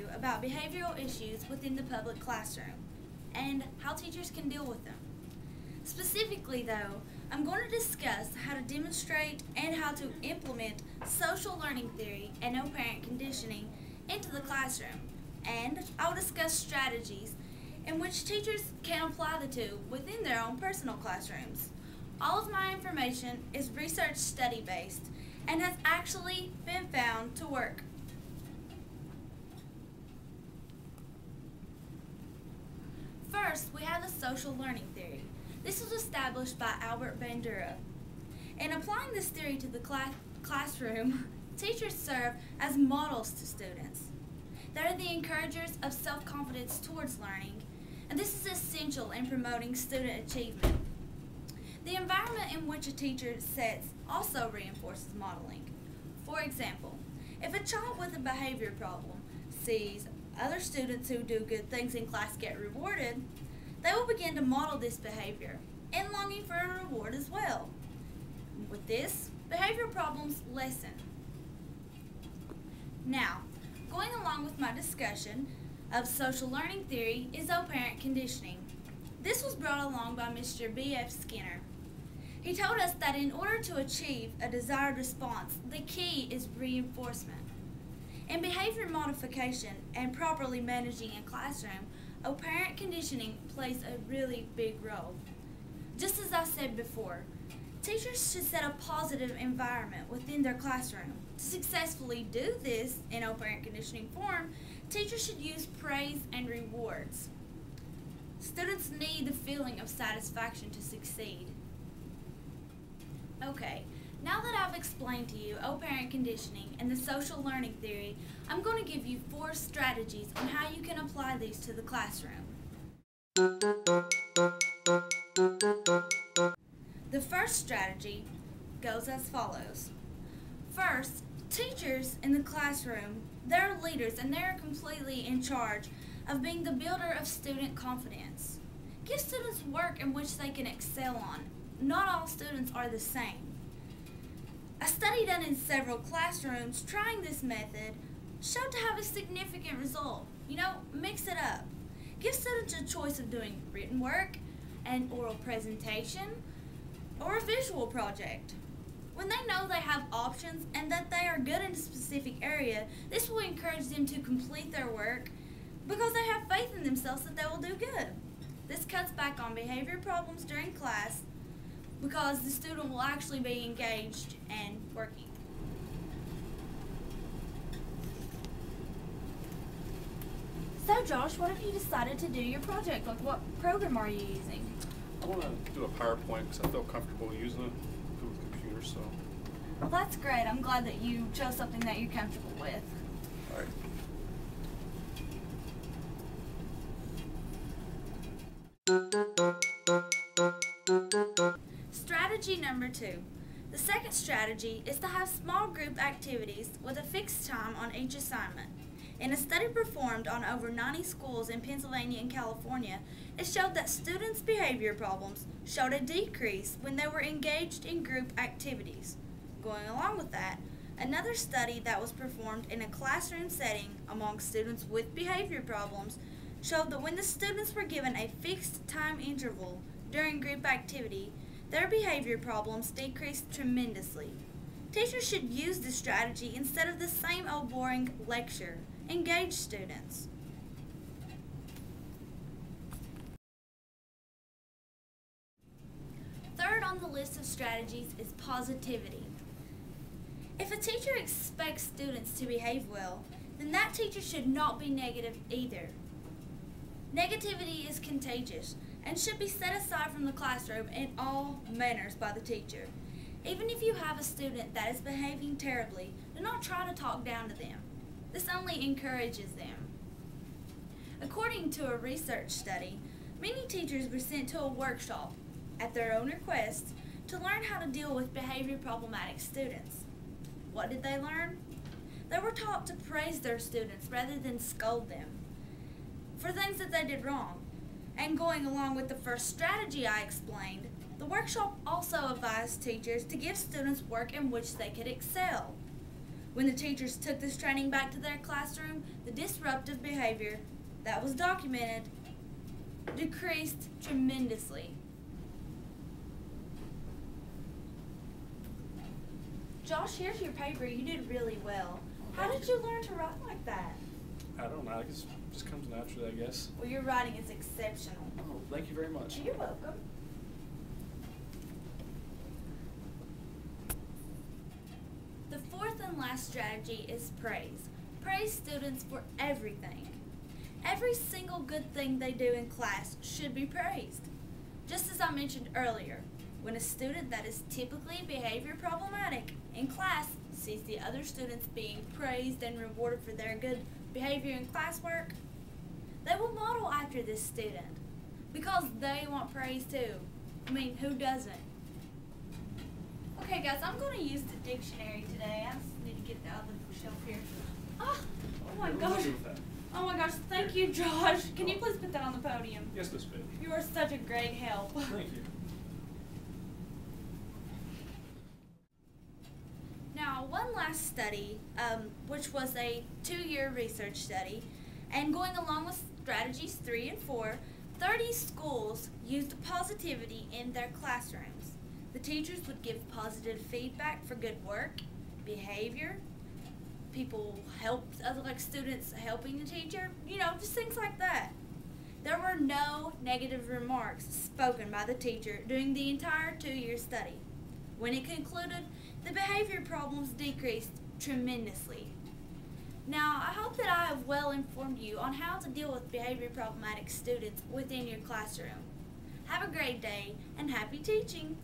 you about behavioral issues within the public classroom and how teachers can deal with them. Specifically though, I'm going to discuss how to demonstrate and how to implement social learning theory and no parent conditioning into the classroom, and I will discuss strategies in which teachers can apply the two within their own personal classrooms. All of my information is research study based and has actually been found to work. First, we have the social learning theory. This was established by Albert Bandura. In applying this theory to the classroom, teachers serve as models to students. They are the encouragers of self-confidence towards learning, and this is essential in promoting student achievement. The environment in which a teacher sets also reinforces modeling. For example, if a child with a behavior problem sees other students who do good things in class get rewarded, they will begin to model this behavior and longing for a reward as well. With this, behavior problems lessen. Now, going along with my discussion of social learning theory is operant conditioning. This was brought along by Mr. B.F. Skinner. He told us that in order to achieve a desired response, the key is reinforcement. In behavior modification and properly managing a classroom, operant conditioning plays a really big role. Just as I said before, teachers should set a positive environment within their classroom. To successfully do this in operant conditioning form, teachers should use praise and rewards. Students need the feeling of satisfaction to succeed. Okay, now that I've explained to you operant conditioning and the social learning theory, I'm going to give you 4 strategies on how you can apply these to the classroom. The first strategy goes as follows. First, teachers in the classroom, they're leaders and they're completely in charge of being the builder of student confidence. Give students work in which they can excel on. Not all students are the same. A study done in several classrooms trying this method showed to have a significant result. Mix it up. Give students a choice of doing written work, an oral presentation, or a visual project. When they know they have options and that they are good in a specific area, this will encourage them to complete their work because they have faith in themselves that they will do good. This cuts back on behavior problems during class because the student will actually be engaged and working. So Josh, what have you decided to do your project? What program are you using? I want to do a PowerPoint because I feel comfortable using it with the computer. So. Well, that's great. I'm glad that you chose something that you're comfortable with. All right. Strategy number 2. The second strategy is to have small group activities with a fixed time on each assignment. In a study performed on over 90 schools in Pennsylvania and California, it showed that students' behavior problems showed a decrease when they were engaged in group activities. Going along with that, another study that was performed in a classroom setting among students with behavior problems showed that when the students were given a fixed time interval during group activity, their behavior problems decreased tremendously. Teachers should use this strategy instead of the same old boring lecture. Engage students. Third on the list of strategies is positivity. If a teacher expects students to behave well, then that teacher should not be negative either. Negativity is contagious and should be set aside from the classroom in all manners by the teacher. Even if you have a student that is behaving terribly, do not try to talk down to them. This only encourages them. According to a research study, many teachers were sent to a workshop at their own request to learn how to deal with behavior problematic students. What did they learn? They were taught to praise their students rather than scold them for things that they did wrong. And going along with the first strategy I explained, the workshop also advised teachers to give students work in which they could excel. When the teachers took this training back to their classroom, the disruptive behavior that was documented decreased tremendously. Josh, here's your paper. You did really well. How did you learn to write like that? I don't know. It just comes naturally, I guess. Well, your writing is exceptional. Oh, thank you very much. You're welcome. The fourth and last strategy is praise. Praise students for everything. Every single good thing they do in class should be praised. Just as I mentioned earlier, when a student that is typically behavior problematic in class sees the other students being praised and rewarded for their good behavior in classwork, they will model after this student because they want praise too. I mean, who doesn't? Okay guys, I'm going to use the dictionary today. I just need to get it out of the shelf here. Oh my gosh. Oh my gosh, thank you, Josh. Can you please put that on the podium? Yes, Miss Bailey. You are such a great help. Thank you. Now, one last study, which was a 2-year research study, and going along with strategies 3 and 4, 30 schools used positivity in their classrooms. The teachers would give positive feedback for good work, behavior, people helped, like students helping the teacher, just things like that. There were no negative remarks spoken by the teacher during the entire 2-year study. When it concluded, the behavior problems decreased tremendously. Now, I hope that I have well informed you on how to deal with behavior problematic students within your classroom. Have a great day and happy teaching!